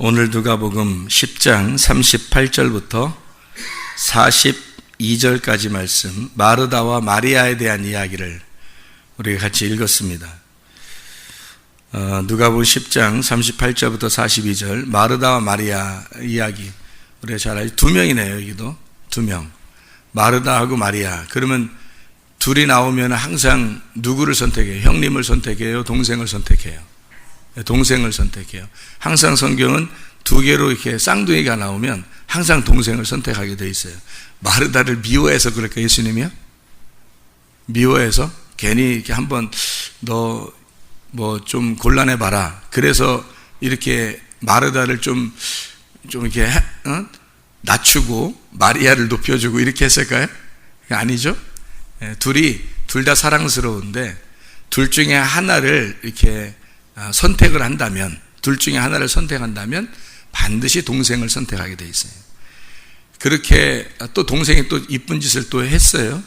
오늘 누가복음 10장 38절부터 42절까지 말씀, 마르다와 마리아에 대한 이야기를 우리가 같이 읽었습니다. 누가복음 10장 38절부터 42절, 마르다와 마리아 이야기, 우리가 잘 알죠. 두 명이네요. 여기도 두 명, 마르다하고 마리아. 그러면 둘이 나오면 항상 누구를 선택해요? 형님을 선택해요? 동생을 선택해요? 동생을 선택해요. 항상 성경은 두 개로 이렇게 쌍둥이가 나오면 항상 동생을 선택하게 돼 있어요. 마르다를 미워해서 그럴까, 예수님이요? 미워해서 괜히 이렇게 한번 너 뭐 좀 곤란해 봐라. 그래서 이렇게 마르다를 좀 이렇게 낮추고 마리아를 높여주고 이렇게 했을까요? 아니죠. 둘 다 사랑스러운데 둘 중에 하나를 이렇게 선택을 한다면, 둘 중에 하나를 선택한다면 반드시 동생을 선택하게 돼 있어요. 그렇게 또 동생이 또 이쁜 짓을 또 했어요.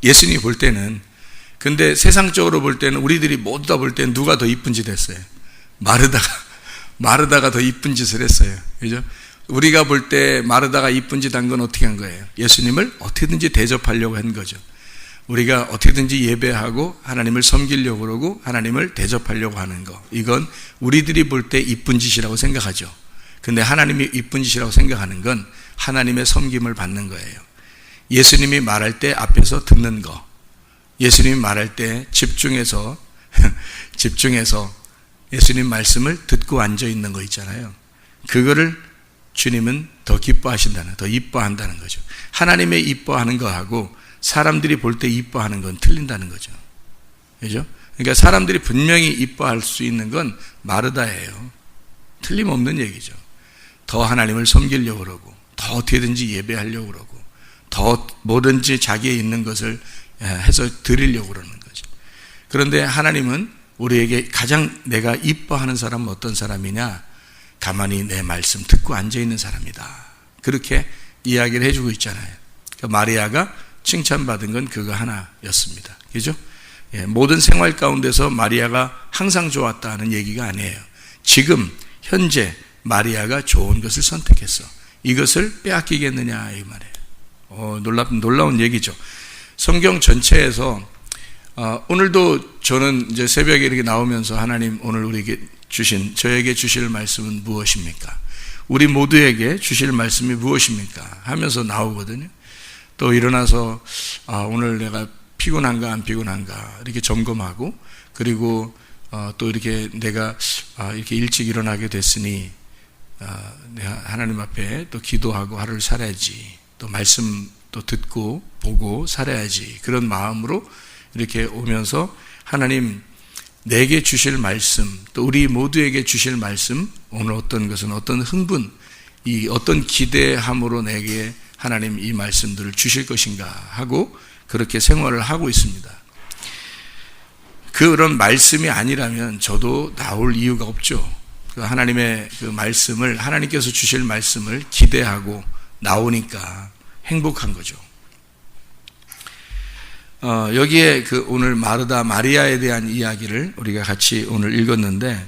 예수님이 볼 때는. 근데 세상적으로 볼 때는, 우리들이 모두 다 볼 때는 누가 더 이쁜 짓 했어요? 마르다가 더 이쁜 짓을 했어요. 그죠? 우리가 볼 때 마르다가 이쁜 짓 한 건 어떻게 한 거예요? 예수님을 어떻게든지 대접하려고 한 거죠. 우리가 어떻게든지 예배하고 하나님을 섬기려고 그러고 하나님을 대접하려고 하는 거, 이건 우리들이 볼 때 이쁜 짓이라고 생각하죠. 근데 하나님이 이쁜 짓이라고 생각하는 건 하나님의 섬김을 받는 거예요. 예수님이 말할 때 앞에서 듣는 거, 예수님이 말할 때 집중해서 예수님 말씀을 듣고 앉아 있는 거 있잖아요. 그거를 주님은 더 기뻐하신다는, 더 이뻐한다는 거죠. 하나님의 이뻐하는 거하고 사람들이 볼 때 이뻐하는 건 틀린다는 거죠. 그죠? 그러니까 사람들이 분명히 이뻐할 수 있는 건 마르다예요. 틀림없는 얘기죠. 더 하나님을 섬기려고 그러고, 더 어떻게든지 예배하려고 그러고, 더 뭐든지 자기에 있는 것을 해서 드리려고 그러는 거죠. 그런데 하나님은 우리에게 가장 내가 이뻐하는 사람은 어떤 사람이냐? 가만히 내 말씀 듣고 앉아있는 사람이다. 그렇게 이야기를 해주고 있잖아요. 그러니까 마리아가 칭찬받은 건 그거 하나였습니다. 그죠? 모든 생활 가운데서 마리아가 항상 좋았다는 얘기가 아니에요. 지금 현재 마리아가 좋은 것을 선택했어. 이것을 빼앗기겠느냐 이 말이에요. 놀라운 얘기죠. 성경 전체에서 오늘도 저는 이제 새벽에 이렇게 나오면서 하나님 오늘 저에게 주실 말씀은 무엇입니까? 우리 모두에게 주실 말씀이 무엇입니까? 하면서 나오거든요. 또 일어나서 오늘 내가 피곤한가 안 피곤한가 이렇게 점검하고, 그리고 또 이렇게 내가 이렇게 일찍 일어나게 됐으니 내가 하나님 앞에 또 기도하고 하루를 살아야지, 또 말씀 또 듣고 보고 살아야지, 그런 마음으로 이렇게 오면서 하나님 내게 주실 말씀, 또 우리 모두에게 주실 말씀, 오늘 어떤 것은 어떤 흥분, 이 어떤 기대함으로 내게 하나님 이 말씀들을 주실 것인가 하고 그렇게 생활을 하고 있습니다. 그런 말씀이 아니라면 저도 나올 이유가 없죠. 하나님의 그 말씀을, 하나님께서 주실 말씀을 기대하고 나오니까 행복한 거죠. 여기에 오늘 마르다 마리아에 대한 이야기를 우리가 같이 오늘 읽었는데,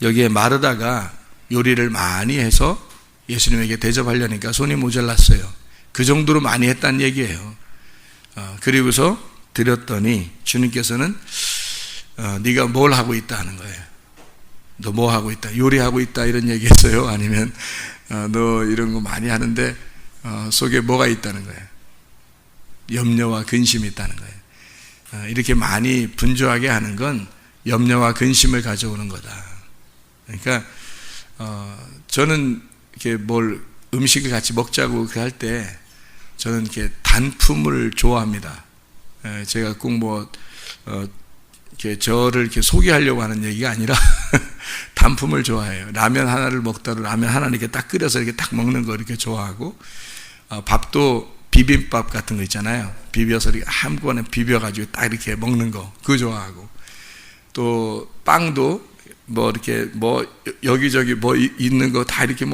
여기에 마르다가 요리를 많이 해서 예수님에게 대접하려니까 손이 모자랐어요. 그 정도로 많이 했다는 얘기예요. 그리고서 드렸더니 주님께서는 네가 뭘 하고 있다 하는 거예요. 너 뭐 하고 있다? 요리하고 있다 이런 얘기 했어요? 아니면 너 이런 거 많이 하는데 속에 뭐가 있다는 거예요? 염려와 근심이 있다는 거예요. 이렇게 많이 분주하게 하는 건 염려와 근심을 가져오는 거다. 그러니까 저는 이렇게 음식을 같이 먹자고 할 때 저는 이렇게 단품을 좋아합니다. 제가 꼭 이렇게 저를 이렇게 소개하려고 하는 얘기가 아니라 단품을 좋아해요. 라면 하나를 먹다가 라면 하나 이렇게 딱 끓여서 이렇게 딱 먹는 거 이렇게 좋아하고, 밥도 비빔밥 같은 거 있잖아요. 비벼서 이렇게 한꺼번에 비벼가지고 딱 이렇게 먹는 거, 그거 좋아하고, 또 빵도 이렇게 여기저기 있는 거 다 이렇게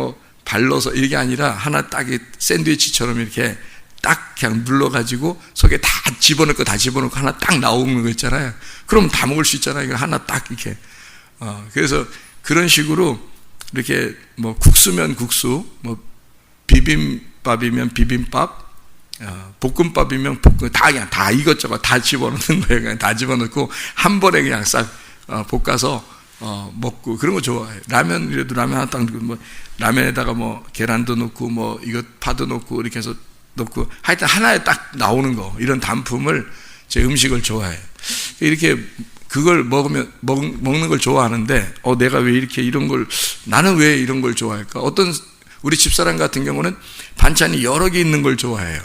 발라서 이게 아니라 하나 딱 샌드위치처럼 이렇게 딱 그냥 눌러가지고 속에 다 집어넣고 하나 딱 나오는 거 있잖아요. 그럼 다 먹을 수 있잖아요. 이거 하나 딱 이렇게. 그래서 그런 식으로 이렇게 뭐 국수면 국수, 뭐 비빔밥이면 비빔밥, 볶음밥이면 볶음, 다 그냥 다 이것저것 다 집어넣는 거예요. 그냥 다 집어넣고 한 번에 그냥 싹 볶아서 먹고 그런 거 좋아해요. 라면이라도 라면 하나 딱 넣고, 뭐 라면에다가 뭐 계란도 넣고 뭐 이것 파도 넣고 이렇게 해서 넣고 하여튼 하나에 딱 나오는 거, 이런 단품을 제 음식을 좋아해요. 이렇게 그걸 먹는 걸 좋아하는데 내가 왜 이렇게 이런 걸, 나는 왜 이런 걸 좋아할까? 어떤 우리 집사람 같은 경우는 반찬이 여러 개 있는 걸 좋아해요.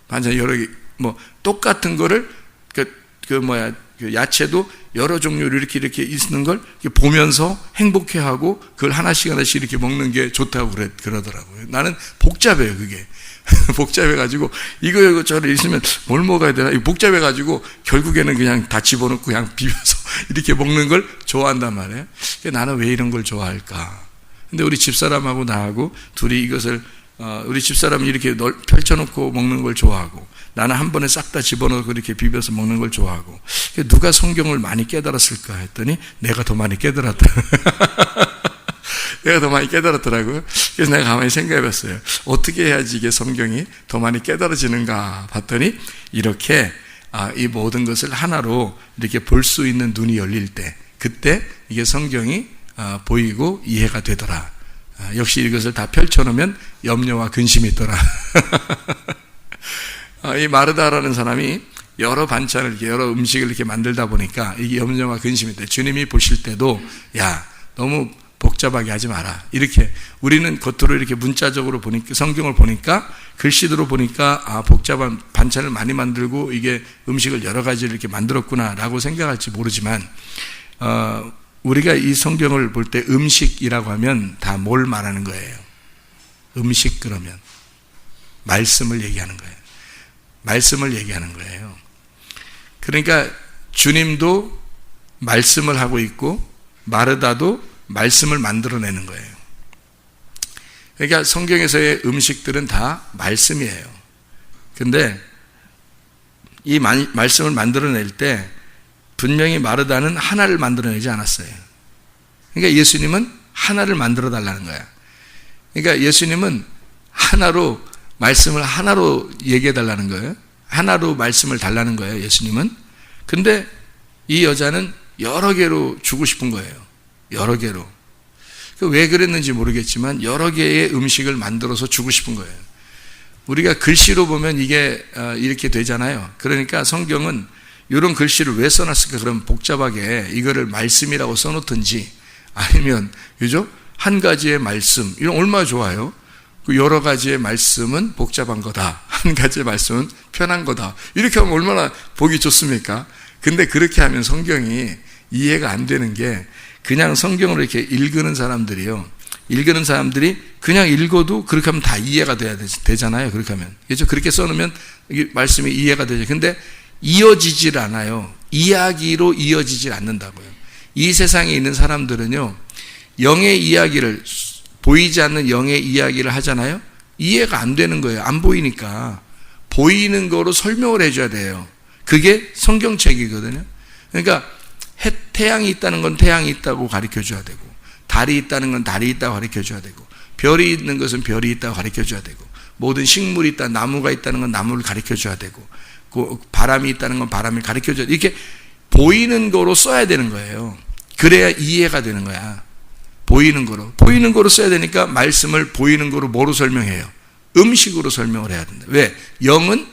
반찬이 여러 개, 뭐 똑같은 거를 그 야채도 여러 종류로 이렇게 있는 걸 보면서 행복해하고 그걸 하나씩 이렇게 먹는 게 좋다고 그러더라고요. 나는 복잡해요, 그게. 복잡해가지고 이거 저거 있으면 뭘 먹어야 되나, 이거 복잡해가지고 결국에는 그냥 다 집어넣고 그냥 비벼서 이렇게 먹는 걸 좋아한단 말이에요. 나는 왜 이런 걸 좋아할까? 근데 우리 집사람하고 나하고 둘이 이것을 우리 집사람이 이렇게 펼쳐놓고 먹는 걸 좋아하고, 나는 한 번에 싹 다 집어넣고 이렇게 비벼서 먹는 걸 좋아하고, 누가 성경을 많이 깨달았을까 했더니 내가 더 많이 깨달았다. 내가 더 많이 깨달았더라고요. 그래서 내가 가만히 생각해 봤어요. 어떻게 해야지 이게 성경이 더 많이 깨달아지는가 봤더니, 이렇게 이 모든 것을 하나로 이렇게 볼 수 있는 눈이 열릴 때, 그때 이게 성경이 보이고 이해가 되더라. 역시 이것을 다 펼쳐놓으면 염려와 근심이 있더라. 이 마르다라는 사람이 여러 반찬을, 여러 음식을 이렇게 만들다 보니까 이게 염려와 근심이 있다. 주님이 보실 때도 야, 너무 복잡하게 하지 마라. 이렇게 우리는 겉으로 이렇게 문자적으로 보니까, 성경을 보니까, 글씨로 보니까 복잡한 반찬을 많이 만들고 이게 음식을 여러 가지를 이렇게 만들었구나라고 생각할지 모르지만, 우리가 이 성경을 볼 때 음식이라고 하면 다 뭘 말하는 거예요? 음식 그러면 말씀을 얘기하는 거예요. 말씀을 얘기하는 거예요. 그러니까 주님도 말씀을 하고 있고 마르다도 말씀을 만들어내는 거예요. 그러니까 성경에서의 음식들은 다 말씀이에요. 근데 이 말씀을 만들어낼 때 분명히 마르다는 하나를 만들어내지 않았어요. 그러니까 예수님은 하나를 만들어 달라는 거야. 그러니까 예수님은 하나로, 말씀을 하나로 얘기해 달라는 거예요. 하나로 말씀을 달라는 거예요, 예수님은. 근데 이 여자는 여러 개로 주고 싶은 거예요. 여러 개로. 왜 그랬는지 모르겠지만 여러 개의 음식을 만들어서 주고 싶은 거예요. 우리가 글씨로 보면 이게 이렇게 되잖아요. 그러니까 성경은 이런 글씨를 왜 써놨을까? 그럼 복잡하게 이거를 말씀이라고 써놓든지, 아니면 그죠? 한 가지의 말씀, 이런 얼마나 좋아요. 그 여러 가지의 말씀은 복잡한 거다, 한 가지의 말씀은 편한 거다, 이렇게 하면 얼마나 보기 좋습니까? 근데 그렇게 하면 성경이 이해가 안 되는 게, 그냥 성경을 이렇게 읽는 사람들이요, 읽는 사람들이 그냥 읽어도 그렇게 하면 다 이해가 돼야 되잖아요. 그렇게 하면, 그렇죠? 그렇게 써놓으면 말씀이 이해가 되죠. 근데 이어지질 않아요. 이야기로 이어지질 않는다고요. 이 세상에 있는 사람들은요, 영의 이야기를, 보이지 않는 영의 이야기를 하잖아요. 이해가 안 되는 거예요. 안 보이니까. 보이는 거로 설명을 해줘야 돼요. 그게 성경책이거든요. 그러니까 태양이 있다는 건 태양이 있다고 가르쳐 줘야 되고, 달이 있다는 건 달이 있다고 가르쳐 줘야 되고, 별이 있는 것은 별이 있다고 가르쳐 줘야 되고, 모든 식물이 있다, 나무가 있다는 건 나무를 가르쳐 줘야 되고, 바람이 있다는 건 바람을 가르쳐 줘야 되고, 이렇게 보이는 거로 써야 되는 거예요. 그래야 이해가 되는 거야. 보이는 거로 써야 되니까 말씀을 보이는 거로 뭐로 설명해요? 음식으로 설명을 해야 된다. 왜? 영은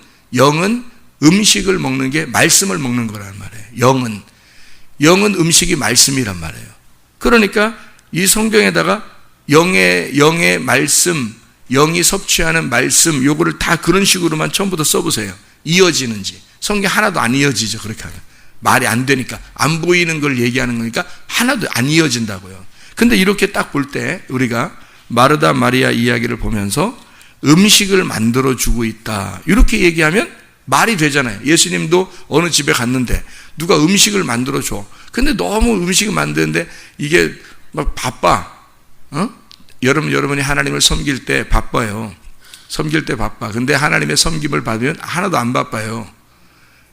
음식을 먹는 게 말씀을 먹는 거란 말이에요. 영은 음식이 말씀이란 말이에요. 그러니까 이 성경에다가 영의 말씀, 영이 섭취하는 말씀, 요거를 다 그런 식으로만 처음부터 써보세요. 이어지는지. 성경 하나도 안 이어지죠, 그렇게 하면. 말이 안 되니까, 안 보이는 걸 얘기하는 거니까 하나도 안 이어진다고요. 근데 이렇게 딱 볼 때 우리가 마르다 마리아 이야기를 보면서 음식을 만들어주고 있다, 이렇게 얘기하면 말이 되잖아요. 예수님도 어느 집에 갔는데 누가 음식을 만들어줘. 근데 너무 음식을 만드는데 이게 막 바빠. 여러분이 하나님을 섬길 때 바빠요. 섬길 때 바빠. 근데 하나님의 섬김을 받으면 하나도 안 바빠요.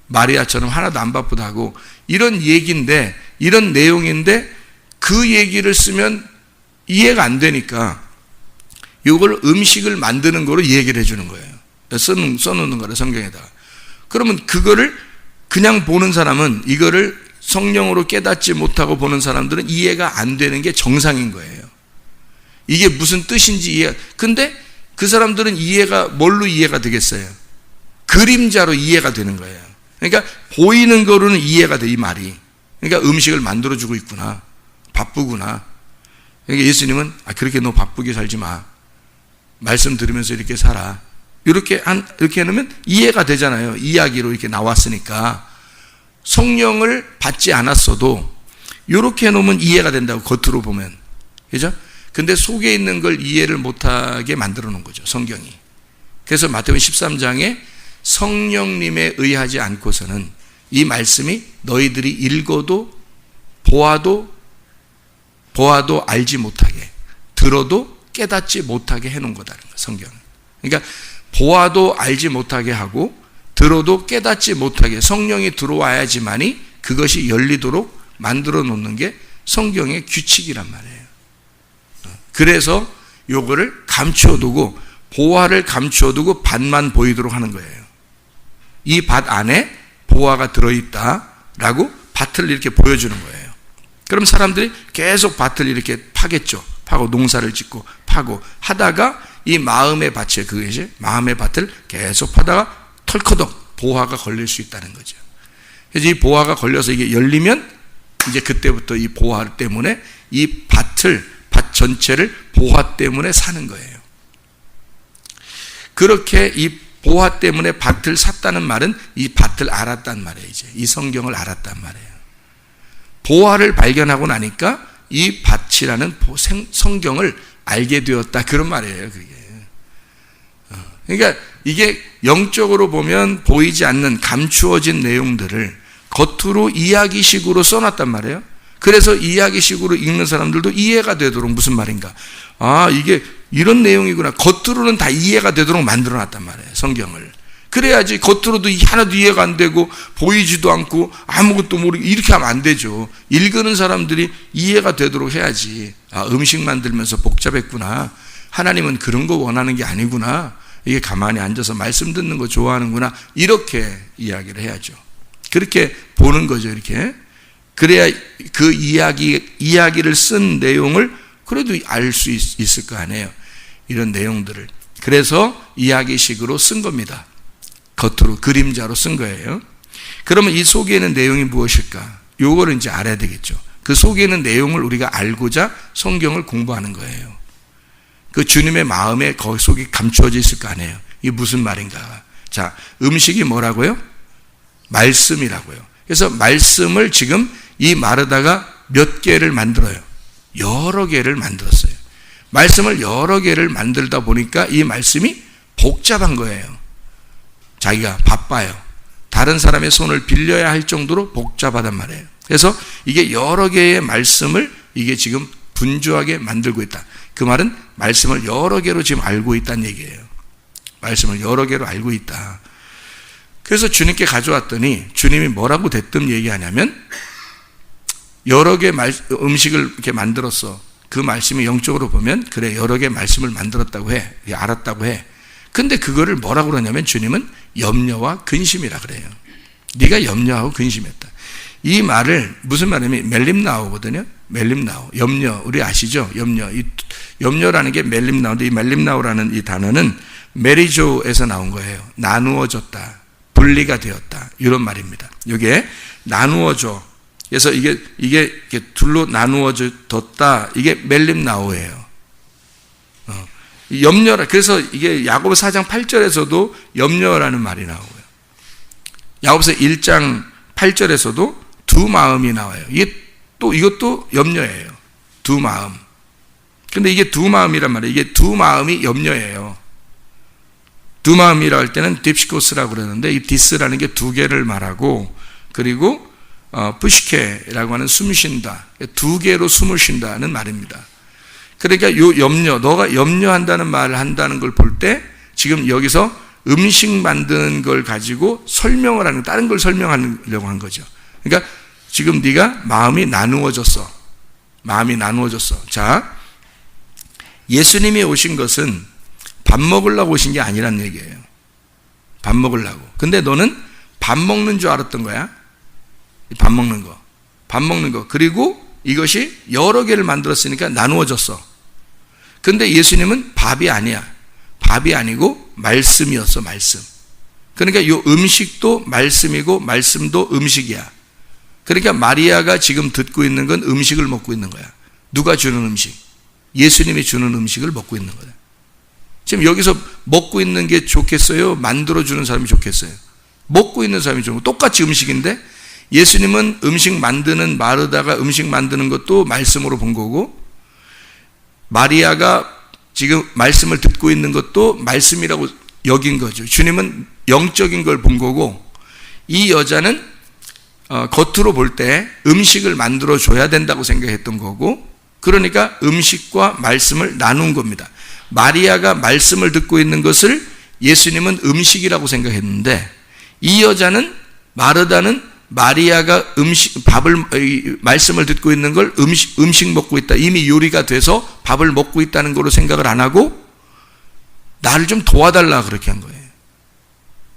마리아처럼 하나도 안 바쁘다고. 이런 얘기인데, 이런 내용인데 그 얘기를 쓰면 이해가 안 되니까 이걸 음식을 만드는 거로 얘기를 해주는 거예요. 써놓는 거라 성경에다가. 그러면 그거를 그냥 보는 사람은, 이거를 성령으로 깨닫지 못하고 보는 사람들은 이해가 안 되는 게 정상인 거예요. 이게 무슨 뜻인지 근데 그 사람들은 이해가 뭘로 이해가 되겠어요? 그림자로 이해가 되는 거예요. 그러니까 보이는 거로는 이해가 돼, 이 말이. 그러니까 음식을 만들어주고 있구나, 바쁘구나. 그러니까 예수님은 그렇게 너 바쁘게 살지 마, 말씀 들으면서 이렇게 살아, 이렇게 해놓으면 이해가 되잖아요. 이야기로 이렇게 나왔으니까. 성령을 받지 않았어도 이렇게 해놓으면 이해가 된다고, 겉으로 보면. 그죠? 근데 속에 있는 걸 이해를 못하게 만들어 놓은 거죠, 성경이. 그래서 마태복음 13장에 성령님에 의하지 않고서는 이 말씀이 너희들이 읽어도 보아도 알지 못하게, 들어도 깨닫지 못하게 해놓은 거다는 거예요, 성경은. 그러니까 보아도 알지 못하게 하고 들어도 깨닫지 못하게, 성령이 들어와야지만이 그것이 열리도록 만들어 놓는 게 성경의 규칙이란 말이에요. 그래서 요거를 감추어두고, 보화를 감추어두고 밭만 보이도록 하는 거예요. 이 밭 안에 보화가 들어있다라고 밭을 이렇게 보여주는 거예요. 그럼 사람들이 계속 밭을 이렇게 파겠죠. 파고 농사를 짓고 파고 하다가 이 마음의 밭에, 그것이 마음의 밭을 계속 파다가 털커덕 보화가 걸릴 수 있다는 거죠. 그래서 이 보화가 걸려서 이게 열리면 이제 그때부터 이 보화 때문에 이 밭 전체를 보화 때문에 사는 거예요. 그렇게 이 보화 때문에 밭을 샀다는 말은 이 밭을 알았단 말이에요. 이제 이 성경을 알았단 말이에요. 보화를 발견하고 나니까 이 밭이라는 성경을 알게 되었다, 그런 말이에요, 그게. 그러니까 이게 영적으로 보면 보이지 않는 감추어진 내용들을 겉으로 이야기식으로 써놨단 말이에요. 그래서 이야기식으로 읽는 사람들도 이해가 되도록, 무슨 말인가, 이게 이런 내용이구나, 겉으로는 다 이해가 되도록 만들어놨단 말이에요, 성경을. 그래야지 겉으로도 하나도 이해가 안 되고 보이지도 않고 아무것도 모르고 이렇게 하면 안 되죠. 읽는 사람들이 이해가 되도록 해야지. 음식 만들면서 복잡했구나, 하나님은 그런 거 원하는 게 아니구나, 이게 가만히 앉아서 말씀 듣는 거 좋아하는구나, 이렇게 이야기를 해야죠. 그렇게 보는 거죠, 이렇게. 그래야 그 이야기를 쓴 내용을 그래도 알 수 있을 거 아니에요, 이런 내용들을. 그래서 이야기식으로 쓴 겁니다. 겉으로 그림자로 쓴 거예요. 그러면 이 속에 있는 내용이 무엇일까? 요거를 이제 알아야 되겠죠. 그 속에 있는 내용을 우리가 알고자 성경을 공부하는 거예요. 그 주님의 마음에 그 속이 감추어져 있을 거 아니에요. 이게 무슨 말인가? 자, 음식이 뭐라고요? 말씀이라고요. 그래서 말씀을 지금 이 마르다가 몇 개를 만들어요? 여러 개를 만들었어요. 말씀을 여러 개를 만들다 보니까 이 말씀이 복잡한 거예요. 자기가 바빠요. 다른 사람의 손을 빌려야 할 정도로 복잡하단 말이에요. 그래서 이게 여러 개의 말씀을 이게 지금 분주하게 만들고 있다. 그 말은 말씀을 여러 개로 지금 알고 있다는 얘기예요. 말씀을 여러 개로 알고 있다. 그래서 주님께 가져왔더니 주님이 뭐라고 대뜸 얘기하냐면, 여러 개 음식을 이렇게 만들었어. 그 말씀이 영적으로 보면 그래, 여러 개 말씀을 만들었다고 해, 알았다고 해. 근데 그거를 뭐라고 그러냐면 주님은 염려와 근심이라 그래요. 네가 염려하고 근심했다. 이 말을 무슨 말이냐면 멜림나오거든요. 멜림나오, 염려, 우리 아시죠? 염려. 이 염려라는 게 멜림나오인데, 이 멜림나오라는 이 단어는 메리조에서 나온 거예요. 나누어졌다, 분리가 되었다, 이런 말입니다. 이게 나누어져. 그래서 이게 이렇게 둘로 나누어졌다, 이게 멜림나오예요. 염려라. 그래서 이게 야고보서 4장 8절에서도 염려라는 말이 나오고요. 야고보서 1장 8절에서도 두 마음이 나와요. 이것도 염려예요. 두 마음. 근데 이게 두 마음이란 말이에요. 이게 두 마음이 염려예요. 두 마음이라 할 때는 딥시코스라고 그러는데, 이 디스라는 게 두 개를 말하고, 그리고 푸시케라고 하는 숨 쉰다, 두 개로 숨을 쉰다는 말입니다. 그러니까 요 염려, 너가 염려한다는 말을 한다는 걸 볼 때 지금 여기서 음식 만드는 걸 가지고 설명을 하는, 다른 걸 설명하려고 한 거죠. 그러니까 지금 네가 마음이 나누어졌어. 마음이 나누어졌어. 자, 예수님이 오신 것은 밥 먹으려고 오신 게 아니란 얘기예요. 밥 먹으려고. 근데 너는 밥 먹는 줄 알았던 거야. 밥 먹는 거. 밥 먹는 거. 그리고 이것이 여러 개를 만들었으니까 나누어졌어. 근데 예수님은 밥이 아니야. 밥이 아니고 말씀이었어, 말씀. 그러니까 이 음식도 말씀이고 말씀도 음식이야. 그러니까 마리아가 지금 듣고 있는 건 음식을 먹고 있는 거야. 누가 주는 음식? 예수님이 주는 음식을 먹고 있는 거야. 지금 여기서 먹고 있는 게 좋겠어요? 만들어주는 사람이 좋겠어요? 먹고 있는 사람이 좋은 거. 똑같이 음식인데 예수님은 음식 만드는 마르다가 음식 만드는 것도 말씀으로 본 거고, 마리아가 지금 말씀을 듣고 있는 것도 말씀이라고 여긴 거죠. 주님은 영적인 걸 본 거고, 이 여자는 겉으로 볼 때 음식을 만들어 줘야 된다고 생각했던 거고, 그러니까 음식과 말씀을 나눈 겁니다. 마리아가 말씀을 듣고 있는 것을 예수님은 음식이라고 생각했는데, 이 여자는, 마르다는 마리아가 말씀을 듣고 있는 걸 음식 먹고 있다, 이미 요리가 돼서 밥을 먹고 있다는 걸로 생각을 안 하고 나를 좀 도와달라 그렇게 한 거예요.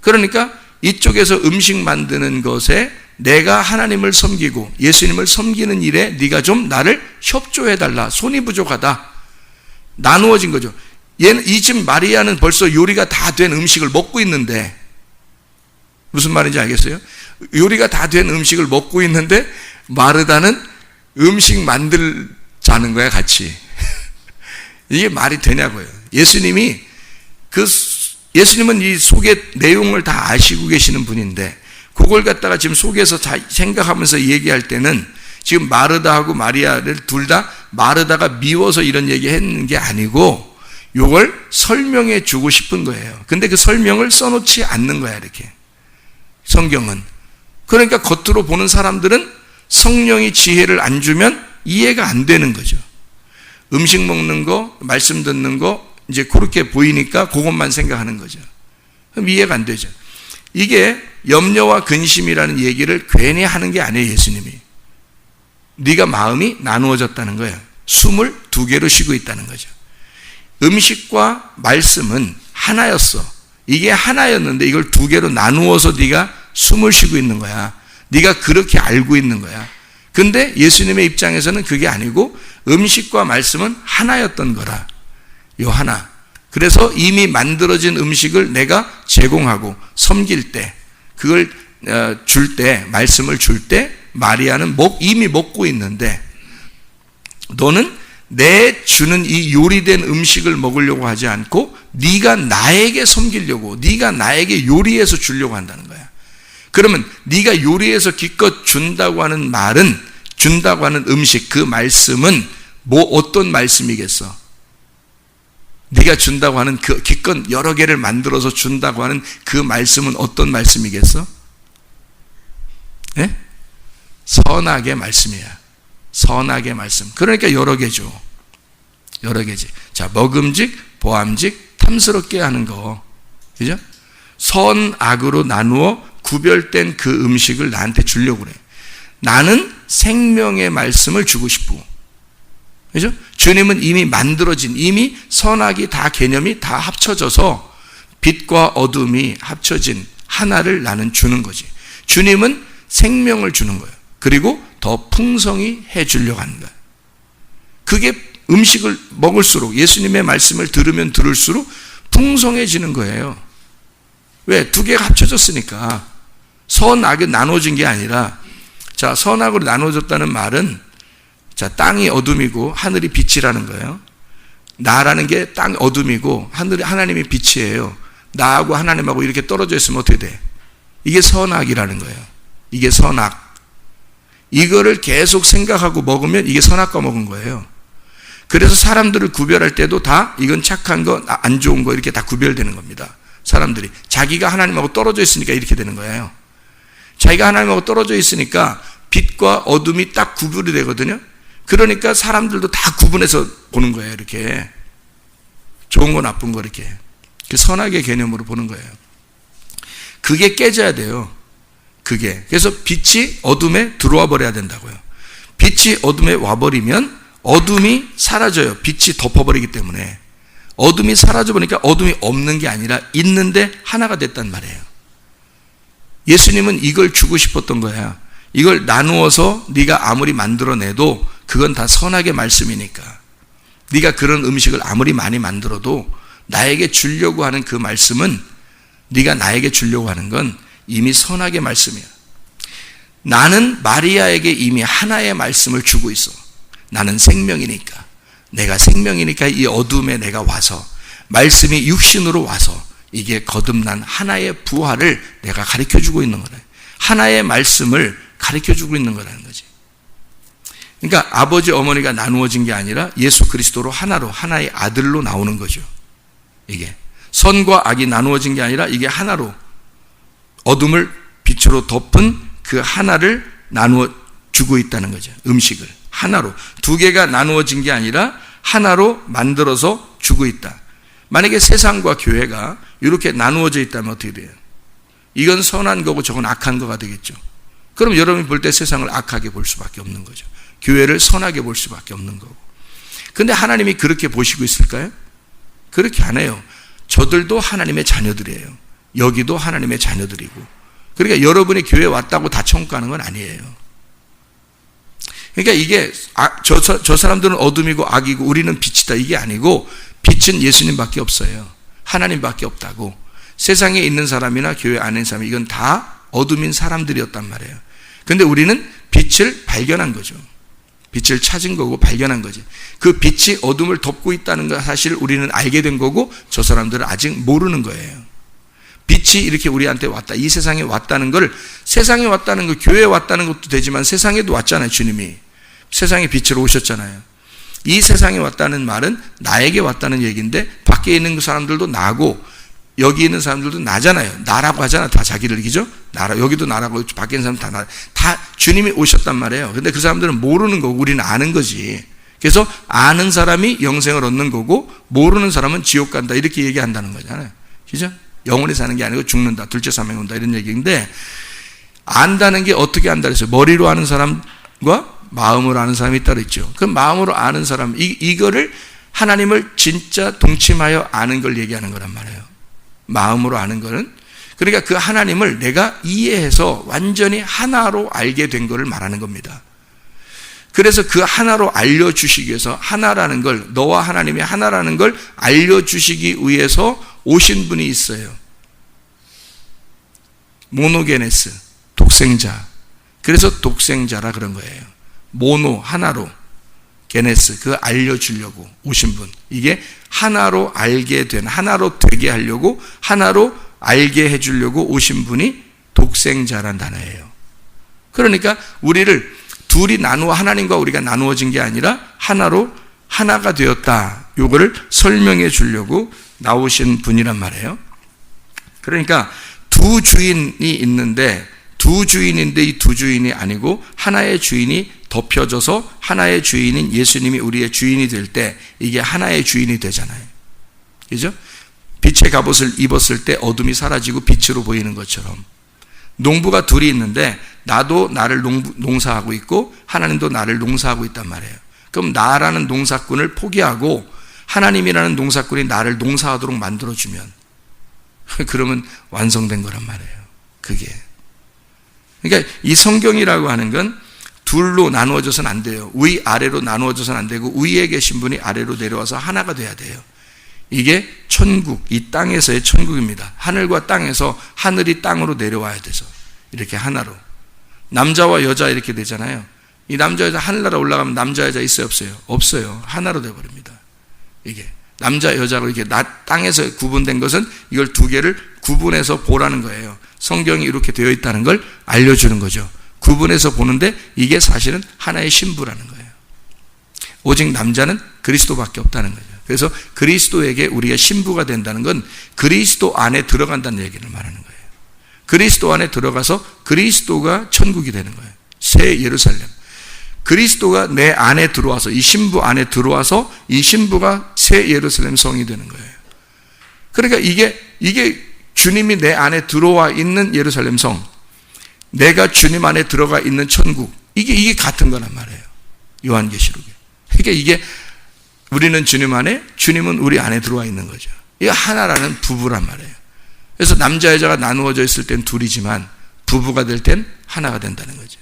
그러니까 이쪽에서 음식 만드는 것에 내가 하나님을 섬기고 예수님을 섬기는 일에 네가 좀 나를 협조해달라, 손이 부족하다, 나누어진 거죠. 이 집 마리아는 벌써 요리가 다 된 음식을 먹고 있는데, 무슨 말인지 알겠어요? 요리가 다 된 음식을 먹고 있는데 마르다는 음식 만들자는 거야, 같이. 이게 말이 되냐고요. 예수님은 이 속의 내용을 다 아시고 계시는 분인데, 그걸 갖다가 지금 속에서 생각하면서 얘기할 때는 지금 마르다하고 마리아를 둘 다 마르다가 미워서 이런 얘기 했는 게 아니고 이걸 설명해 주고 싶은 거예요. 근데 그 설명을 써놓지 않는 거야, 이렇게. 성경은. 그러니까 겉으로 보는 사람들은 성령이 지혜를 안 주면 이해가 안 되는 거죠. 음식 먹는 거, 말씀 듣는 거, 이제 그렇게 보이니까 그것만 생각하는 거죠. 그럼 이해가 안 되죠. 이게 염려와 근심이라는 얘기를 괜히 하는 게 아니에요, 예수님이. 네가 마음이 나누어졌다는 거예요. 숨을 두 개로 쉬고 있다는 거죠. 음식과 말씀은 하나였어. 이게 하나였는데 이걸 두 개로 나누어서 네가 숨을 쉬고 있는 거야. 네가 그렇게 알고 있는 거야. 근데 예수님의 입장에서는 그게 아니고 음식과 말씀은 하나였던 거라. 요 하나. 그래서 이미 만들어진 음식을 내가 제공하고 섬길 때, 그걸 줄 때, 말씀을 줄 때 마리아는 이미 먹고 있는데, 너는 내 주는 이 요리된 음식을 먹으려고 하지 않고 네가 나에게 섬기려고, 네가 나에게 요리해서 주려고 한다는 거야. 그러면 네가 요리해서 기껏 준다고 하는 말은, 준다고 하는 음식, 그 말씀은 어떤 말씀이겠어? 네가 준다고 하는 그 기껏 여러 개를 만들어서 준다고 하는 그 말씀은 어떤 말씀이겠어? 네? 선악의 말씀이야. 선악의 말씀. 그러니까 여러 개죠. 여러 개지. 자, 먹음직, 보암직, 탐스럽게 하는 거. 그죠? 선악으로 나누어 구별된 그 음식을 나한테 주려고 그래. 나는 생명의 말씀을 주고 싶고. 그죠? 주님은 이미 만들어진, 이미 선악이 다 개념이 다 합쳐져서 빛과 어둠이 합쳐진 하나를 나는 주는 거지. 주님은 생명을 주는 거예요. 그리고 더 풍성히 해주려고 하는 거예요. 그게 음식을 먹을수록, 예수님의 말씀을 들으면 들을수록 풍성해지는 거예요. 왜? 두 개가 합쳐졌으니까. 선악이 나눠진 게 아니라, 자, 선악으로 나눠졌다는 말은, 자, 땅이 어둠이고 하늘이 빛이라는 거예요. 나라는 게 땅 어둠이고 하나님이 빛이에요. 나하고 하나님하고 이렇게 떨어져 있으면 어떻게 돼? 이게 선악이라는 거예요. 이게 선악. 이거를 계속 생각하고 먹으면 이게 선악과 먹은 거예요. 그래서 사람들을 구별할 때도 다 이건 착한 거, 안 좋은 거 이렇게 다 구별되는 겁니다. 사람들이. 자기가 하나님하고 떨어져 있으니까 이렇게 되는 거예요. 자기가 하나님하고 떨어져 있으니까 빛과 어둠이 딱 구분이 되거든요. 그러니까 사람들도 다 구분해서 보는 거예요, 이렇게. 좋은 거, 나쁜 거, 이렇게. 그 선악의 개념으로 보는 거예요. 그게 깨져야 돼요. 그게. 그래서 빛이 어둠에 들어와 버려야 된다고요. 빛이 어둠에 와버리면 어둠이 사라져요. 빛이 덮어버리기 때문에. 어둠이 사라져버리니까 어둠이 없는 게 아니라 있는데 하나가 됐단 말이에요. 예수님은 이걸 주고 싶었던 거야. 이걸 나누어서 네가 아무리 만들어내도 그건 다 선악의 말씀이니까. 네가 그런 음식을 아무리 많이 만들어도 나에게 주려고 하는 그 말씀은, 네가 나에게 주려고 하는 건 이미 선악의 말씀이야. 나는 마리아에게 이미 하나의 말씀을 주고 있어. 나는 생명이니까. 내가 생명이니까 이 어둠에 내가 와서, 말씀이 육신으로 와서 이게 거듭난 하나의 부활을 내가 가르쳐주고 있는 거래. 하나의 말씀을 가르쳐주고 있는 거라는 거지. 그러니까 아버지 어머니가 나누어진 게 아니라 예수 그리스도로 하나로, 하나의 아들로 나오는 거죠. 이게 선과 악이 나누어진 게 아니라 이게 하나로, 어둠을 빛으로 덮은 그 하나를 나누어 주고 있다는 거죠. 음식을 하나로, 두 개가 나누어진 게 아니라 하나로 만들어서 주고 있다. 만약에 세상과 교회가 이렇게 나누어져 있다면 어떻게 돼요? 이건 선한 거고 저건 악한 거가 되겠죠. 그럼 여러분이 볼 때 세상을 악하게 볼 수밖에 없는 거죠. 교회를 선하게 볼 수밖에 없는 거고. 근데 하나님이 그렇게 보시고 있을까요? 그렇게 안 해요. 저들도 하나님의 자녀들이에요. 여기도 하나님의 자녀들이고. 그러니까 여러분이 교회에 왔다고 다 천국 가는 건 아니에요. 그러니까 이게 저 사람들은 어둠이고 악이고 우리는 빛이다, 이게 아니고, 빛은 예수님밖에 없어요. 하나님밖에 없다고. 세상에 있는 사람이나 교회 안에 있는 사람, 이건 다 어둠인 사람들이었단 말이에요. 근데 우리는 빛을 발견한 거죠. 빛을 찾은 거고 발견한 거지. 그 빛이 어둠을 덮고 있다는 걸 사실 우리는 알게 된 거고, 저 사람들은 아직 모르는 거예요. 빛이 이렇게 우리한테 왔다, 이 세상에 왔다는 걸, 세상에 왔다는 거, 교회에 왔다는 것도 되지만 세상에도 왔잖아요. 주님이 세상에 빛으로 오셨잖아요. 이 세상에 왔다는 말은 나에게 왔다는 얘기인데, 밖에 있는 그 사람들도 나고 여기 있는 사람들도 나잖아요. 나라고 하잖아. 다 자기를, 그죠? 나라, 여기도 나라고, 밖에 있는 사람 다 주님이 오셨단 말이에요. 근데 그 사람들은 모르는 거고 우리는 아는 거지. 그래서 아는 사람이 영생을 얻는 거고 모르는 사람은 지옥 간다, 이렇게 얘기한다는 거잖아요. 그죠? 영원히 사는 게 아니고 죽는다, 둘째 사명이 온다, 이런 얘기인데, 안다는 게 어떻게 안다 그랬어요? 머리로 아는 사람과 마음으로 아는 사람이 있다 그랬죠. 그 마음으로 아는 사람, 이거를 하나님을 진짜 동침하여 아는 걸 얘기하는 거란 말이에요. 마음으로 아는 거는, 그러니까 그 하나님을 내가 이해해서 완전히 하나로 알게 된 거를 말하는 겁니다. 그래서 그 하나로 알려주시기 위해서, 하나라는 걸, 너와 하나님이 하나라는 걸 알려주시기 위해서 오신 분이 있어요. 모노게네스, 독생자. 그래서 독생자라 그런 거예요. 모노, 하나로, 게네스, 그거 알려주려고 오신 분. 이게 하나로 알게 된, 하나로 되게 하려고, 하나로 알게 해주려고 오신 분이 독생자란 단어예요. 그러니까 우리를 둘이 나누어, 하나님과 우리가 나누어진 게 아니라 하나로 하나가 되었다, 요거를 설명해 주려고 나오신 분이란 말이에요. 그러니까 두 주인이 있는데, 두 주인인데 이 두 주인이 아니고 하나의 주인이 덮여져서 하나의 주인인 예수님이 우리의 주인이 될 때 이게 하나의 주인이 되잖아요. 그죠? 빛의 갑옷을 입었을 때 어둠이 사라지고 빛으로 보이는 것처럼, 농부가 둘이 있는데 나도 나를 농사하고 있고 하나님도 나를 농사하고 있단 말이에요. 그럼 나라는 농사꾼을 포기하고 하나님이라는 농사꾼이 나를 농사하도록 만들어주면 그러면 완성된 거란 말이에요. 그게. 그러니까 이 성경이라고 하는 건 둘로 나누어져서는 안 돼요. 위아래로 나누어져서는 안 되고, 위에 계신 분이 아래로 내려와서 하나가 돼야 돼요. 이게 천국, 이 땅에서의 천국입니다. 하늘과 땅에서 하늘이 땅으로 내려와야 돼서 이렇게 하나로. 남자와 여자 이렇게 되잖아요. 이 남자 여자 하늘나라 올라가면 남자 여자 있어요, 없어요? 없어요. 하나로 돼버립니다. 이게 남자 여자로 이렇게 땅에서 구분된 것은 이걸 두 개를 구분해서 보라는 거예요. 성경이 이렇게 되어 있다는 걸 알려주는 거죠. 구분해서 보는데 이게 사실은 하나의 신부라는 거예요. 오직 남자는 그리스도밖에 없다는 거죠. 그래서 그리스도에게 우리가 신부가 된다는 건 그리스도 안에 들어간다는 얘기를 말하는 거예요. 그리스도 안에 들어가서 그리스도가 천국이 되는 거예요. 새 예루살렘. 그리스도가 내 안에 들어와서, 이 신부 안에 들어와서 이 신부가 새 예루살렘 성이 되는 거예요. 그러니까 이게 주님이 내 안에 들어와 있는 예루살렘 성, 내가 주님 안에 들어가 있는 천국, 이게 같은 거란 말이에요. 요한계시록에. 그러니까 그러니까 이게 우리는 주님 안에, 주님은 우리 안에 들어와 있는 거죠. 이게 하나라는 부부란 말이에요. 그래서 남자 여자가 나누어져 있을 땐 둘이지만 부부가 될 땐 하나가 된다는 거죠.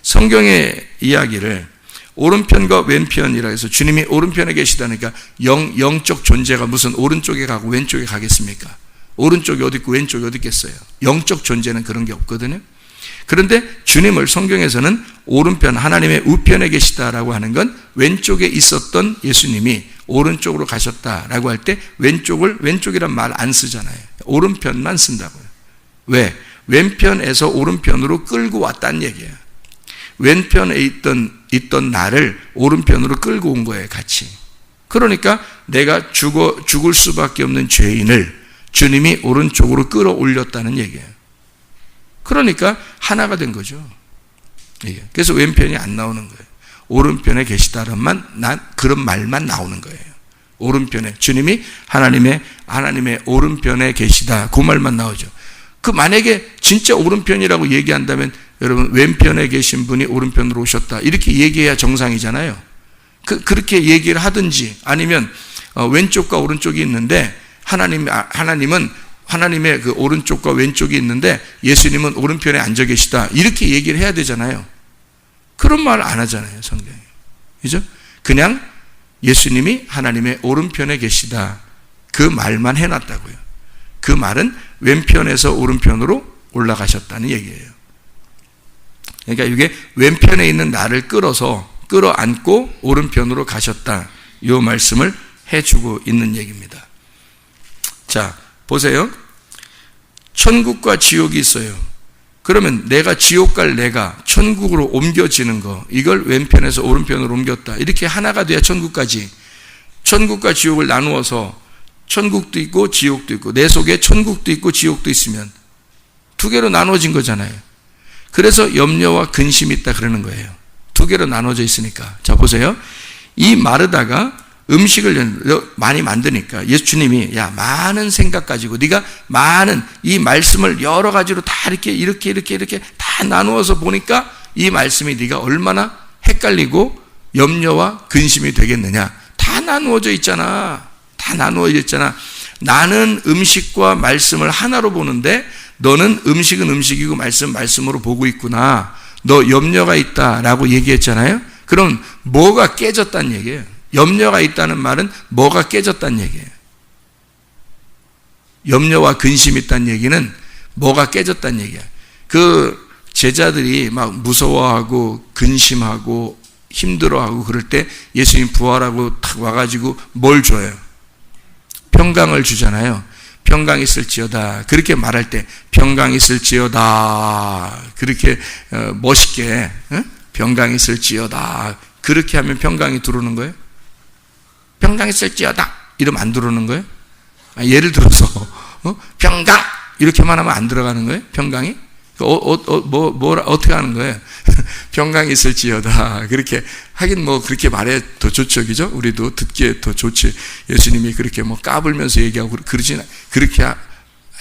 성경의 이야기를 오른편과 왼편이라 해서 주님이 오른편에 계시다니까 영적 존재가 무슨 오른쪽에 가고 왼쪽에 가겠습니까? 오른쪽이 어디 있고 왼쪽이 어디 있겠어요? 영적 존재는 그런 게 없거든요. 그런데 주님을 성경에서는 오른편, 하나님의 우편에 계시다라고 하는 건 왼쪽에 있었던 예수님이 오른쪽으로 가셨다라고 할 때 왼쪽이란 말 안 쓰잖아요. 오른편만 쓴다고요. 왜? 왼편에서 오른편으로 끌고 왔다는 얘기예요. 왼편에 있던 나를 오른편으로 끌고 온 거예요, 같이. 그러니까 내가 죽을 수밖에 없는 죄인을 주님이 오른쪽으로 끌어올렸다는 얘기예요. 그러니까 하나가 된 거죠. 그래서 왼편이 안 나오는 거예요. 오른편에 계시다란 그런 말만 나오는 거예요. 오른편에 주님이 하나님의 오른편에 계시다, 그 말만 나오죠. 그 만약에 진짜 오른편이라고 얘기한다면 여러분 왼편에 계신 분이 오른편으로 오셨다 이렇게 얘기해야 정상이잖아요. 그렇게 얘기를 하든지 아니면 왼쪽과 오른쪽이 있는데 하나님은 하나님의 그 오른쪽과 왼쪽이 있는데 예수님은 오른편에 앉아 계시다 이렇게 얘기를 해야 되잖아요. 그런 말 안 하잖아요, 성경에. 그죠? 그냥 예수님이 하나님의 오른편에 계시다 그 말만 해놨다고요. 그 말은 왼편에서 오른편으로 올라가셨다는 얘기예요. 그러니까 이게 왼편에 있는 나를 끌어안고 오른편으로 가셨다, 이 말씀을 해주고 있는 얘기입니다. 자, 보세요. 천국과 지옥이 있어요. 그러면 내가 지옥 갈 내가 천국으로 옮겨지는 거, 이걸 왼편에서 오른편으로 옮겼다, 이렇게 하나가 돼야 천국까지. 천국과 지옥을 나누어서 천국도 있고 지옥도 있고 내 속에 천국도 있고 지옥도 있으면 두 개로 나눠진 거잖아요. 그래서 염려와 근심이 있다 그러는 거예요. 두 개로 나눠져 있으니까. 자, 보세요. 이 마르다가 음식을 많이 만드니까 예수님이 야, 많은 생각 가지고 네가 많은 이 말씀을 여러 가지로 다 이렇게 다 나누어서 보니까 이 말씀이 네가 얼마나 헷갈리고 염려와 근심이 되겠느냐. 다 나누어져 있잖아. 다 나누어져 있잖아. 나는 음식과 말씀을 하나로 보는데 너는 음식은 음식이고 말씀으로 보고 있구나. 너 염려가 있다라고 얘기했잖아요. 그럼 뭐가 깨졌다는 얘기예요. 염려가 있다는 말은 뭐가 깨졌다는 얘기예요. 염려와 근심이 있다는 얘기는 뭐가 깨졌다는 얘기예요. 그 제자들이 막 무서워하고 근심하고 힘들어하고 그럴 때 예수님 부활하고 탁 와가지고 뭘 줘요? 평강을 주잖아요. 평강 있을지어다. 그렇게 말할 때 평강 있을지어다. 그렇게 멋있게 평강 있을지어다. 그렇게 하면 평강이 들어오는 거예요? 평강 있을지어다. 이러면 안 들어오는 거예요? 예를 들어서 평강 이렇게만 하면 안 들어가는 거예요? 평강이? 어떻게 하는 거예요? 평강이 있을지어다. 그렇게 하긴 그렇게 말해 더 좋죠, 그죠? 우리도 듣기에 더 좋지. 예수님이 그렇게 까불면서 얘기하고 그렇게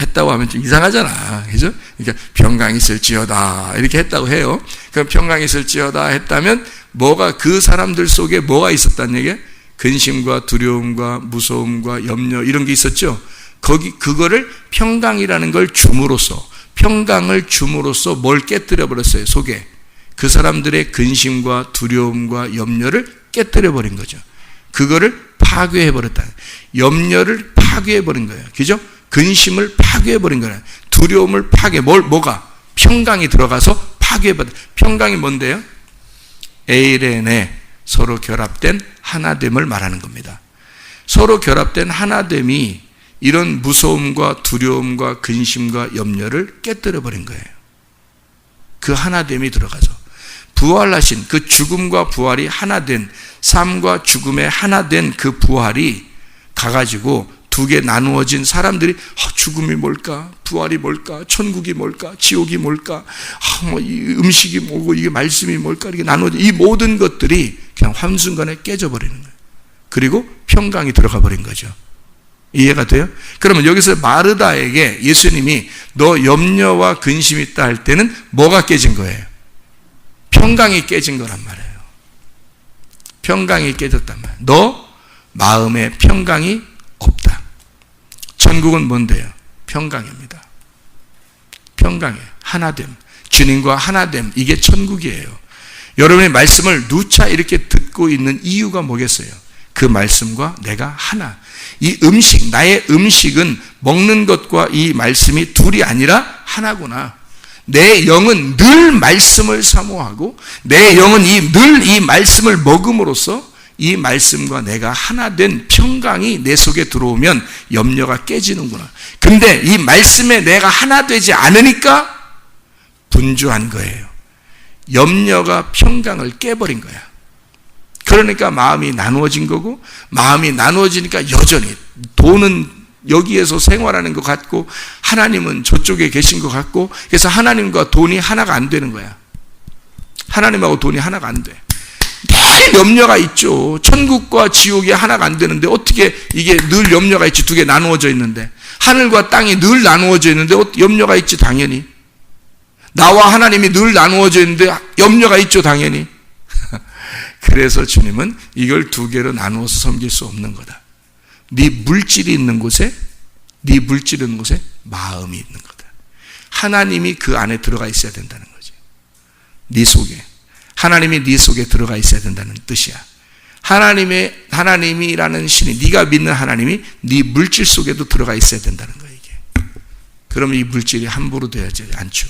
했다고 하면 좀 이상하잖아, 그죠? 그러니까 평강이 있을지어다 이렇게 했다고 해요. 그럼 평강이 있을지어다 했다면 뭐가 그 사람들 속에 뭐가 있었다는 얘기예요? 근심과 두려움과 무서움과 염려 이런 게 있었죠. 그거를 평강이라는 걸 평강을 줌으로써 뭘 깨뜨려 버렸어요, 속에. 그 사람들의 근심과 두려움과 염려를 깨뜨려 버린 거죠. 그거를 파괴해 버렸다. 염려를 파괴해 버린 거예요. 그죠? 근심을 파괴해 버린 거예요. 두려움을 뭐가? 평강이 들어가서 파괴해 버렸다. 평강이 뭔데요? 에이레네, 서로 결합된 하나됨을 말하는 겁니다. 서로 결합된 하나됨이 이런 무서움과 두려움과 근심과 염려를 깨뜨려 버린 거예요. 그 하나됨이 들어가서 부활하신 그 죽음과 부활이 하나된, 삶과 죽음에 하나된 그 부활이 가가지고 두 개 나누어진 사람들이 죽음이 뭘까? 부활이 뭘까? 천국이 뭘까? 지옥이 뭘까? 이 음식이 뭐고 이게 말씀이 뭘까? 이렇게 나누어진 이 모든 것들이 그냥 한순간에 깨져버리는 거예요. 그리고 평강이 들어가 버린 거죠. 이해가 돼요? 그러면 여기서 마르다에게 예수님이 너 염려와 근심이 있다 할 때는 뭐가 깨진 거예요? 평강이 깨진 거란 말이에요. 평강이 깨졌단 말이야. 너 마음에 평강이 없다. 천국은 뭔데요? 평강입니다. 평강이에요. 하나됨. 주님과 하나됨. 이게 천국이에요. 여러분의 말씀을 누차 이렇게 듣고 있는 이유가 뭐겠어요? 그 말씀과 내가 하나. 이 음식, 나의 음식은 먹는 것과 이 말씀이 둘이 아니라 하나구나. 내 영은 늘 말씀을 사모하고 내 영은 늘 이 말씀을 먹음으로써 이 말씀과 내가 하나 된 평강이 내 속에 들어오면 염려가 깨지는구나. 근데 이 말씀에 내가 하나 되지 않으니까 분주한 거예요. 염려가 평강을 깨버린 거야. 그러니까 마음이 나누어진 거고, 마음이 나누어지니까 여전히 돈은 여기에서 생활하는 것 같고 하나님은 저쪽에 계신 것 같고, 그래서 하나님과 돈이 하나가 안 되는 거야. 하나님하고 돈이 하나가 안 돼. 늘 염려가 있죠. 천국과 지옥이 하나가 안 되는데 어떻게 이게 늘 염려가 있지? 두 개 나누어져 있는데. 하늘과 땅이 늘 나누어져 있는데 염려가 있지 당연히. 나와 하나님이 늘 나누어져 있는데 염려가 있죠 당연히. 그래서 주님은 이걸 두 개로 나누어서 섬길 수 없는 거다. 네 물질이 있는 곳에 마음이 있는 거다. 하나님이 그 안에 들어가 있어야 된다는 거지. 네 속에. 하나님이 네 속에 들어가 있어야 된다는 뜻이야. 하나님이라는 신이, 네가 믿는 하나님이 네 물질 속에도 들어가 있어야 된다는 거야, 이게. 그러면 이 물질이 함부로 되지 않죠.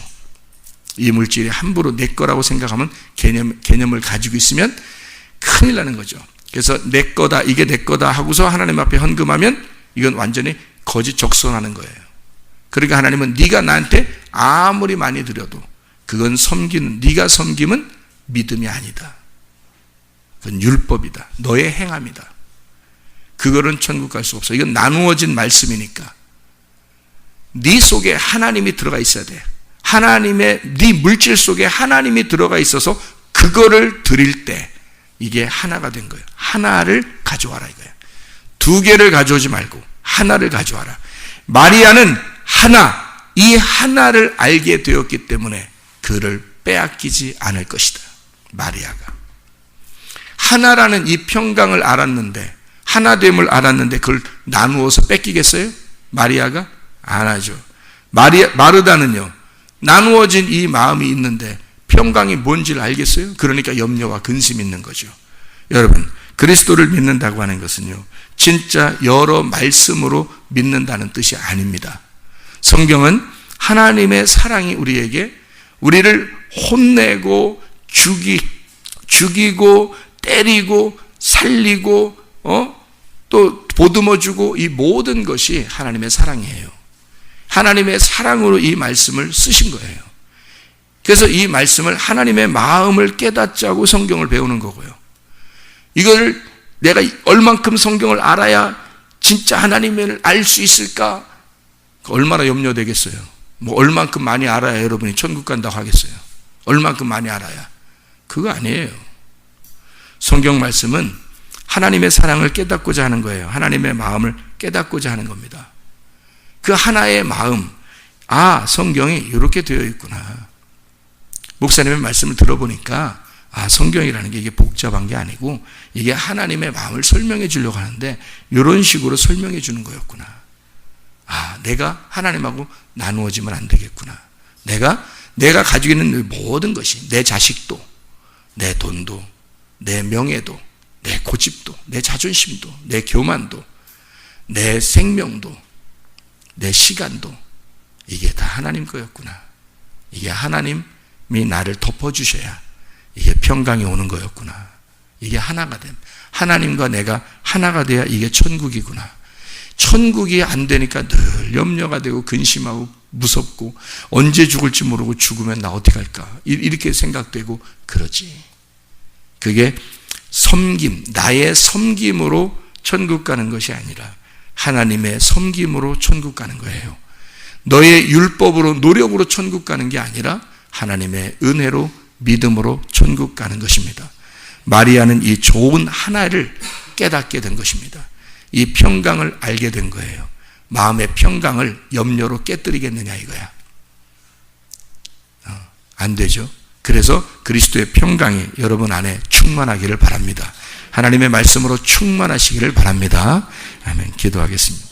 이 물질이 함부로 내 거라고 생각하면 개념을 가지고 있으면 큰일 나는 거죠. 그래서 내 거다, 이게 내 거다 하고서 하나님 앞에 헌금하면 이건 완전히 거짓 적선하는 거예요. 그러니까 하나님은 네가 나한테 아무리 많이 드려도 그건 네가 섬김은 믿음이 아니다. 그건 율법이다. 너의 행함이다. 그거는 천국 갈 수 없어. 이건 나누어진 말씀이니까. 네 속에 하나님이 들어가 있어야 돼. 네 물질 속에 하나님이 들어가 있어서 그거를 드릴 때 이게 하나가 된 거예요. 하나를 가져와라 이거야. 두 개를 가져오지 말고 하나를 가져와라. 마리아는 이 하나를 알게 되었기 때문에 그를 빼앗기지 않을 것이다. 마리아가 하나라는 이 평강을 알았는데, 하나됨을 알았는데 그걸 나누어서 뺏기겠어요? 마리아가? 안 하죠. 마르다는요, 나누어진 이 마음이 있는데 평강이 뭔지를 알겠어요? 그러니까 염려와 근심이 있는 거죠. 여러분, 그리스도를 믿는다고 하는 것은요, 진짜 여러 말씀으로 믿는다는 뜻이 아닙니다. 성경은 하나님의 사랑이 우리를 혼내고 죽이고 때리고 살리고 또 보듬어주고 이 모든 것이 하나님의 사랑이에요. 하나님의 사랑으로 이 말씀을 쓰신 거예요. 그래서 이 말씀을 하나님의 마음을 깨닫자고 성경을 배우는 거고요. 이걸 내가 얼만큼 성경을 알아야 진짜 하나님을 알 수 있을까? 얼마나 염려되겠어요. 얼만큼 많이 알아야 여러분이 천국 간다고 하겠어요. 얼만큼 많이 알아야. 그거 아니에요. 성경 말씀은 하나님의 사랑을 깨닫고자 하는 거예요. 하나님의 마음을 깨닫고자 하는 겁니다. 그 하나의 마음, 성경이 이렇게 되어 있구나. 목사님의 말씀을 들어보니까 성경이라는 게 이게 복잡한 게 아니고 이게 하나님의 마음을 설명해 주려고 하는데 이런 식으로 설명해 주는 거였구나. 내가 하나님하고 나누어지면 안 되겠구나. 내가 가지고 있는 모든 것이, 내 자식도, 내 돈도, 내 명예도, 내 고집도, 내 자존심도, 내 교만도, 내 생명도, 내 시간도, 이게 다 하나님 거였구나. 이게 하나님이 나를 덮어주셔야 이게 평강이 오는 거였구나. 이게 하나가 됨. 하나님과 내가 하나가 돼야 이게 천국이구나. 천국이 안 되니까 늘 염려가 되고 근심하고 무섭고 언제 죽을지 모르고 죽으면 나 어떻게 할까 이렇게 생각되고 그러지. 그게 나의 섬김으로 천국 가는 것이 아니라 하나님의 섬김으로 천국 가는 거예요. 너의 율법으로 노력으로 천국 가는 게 아니라 하나님의 은혜로 믿음으로 천국 가는 것입니다. 마리아는 이 좋은 하나를 깨닫게 된 것입니다. 이 평강을 알게 된 거예요. 마음의 평강을 염려로 깨뜨리겠느냐 이거야. 안 되죠. 그래서 그리스도의 평강이 여러분 안에 충만하기를 바랍니다. 하나님의 말씀으로 충만하시기를 바랍니다. 아멘. 기도하겠습니다.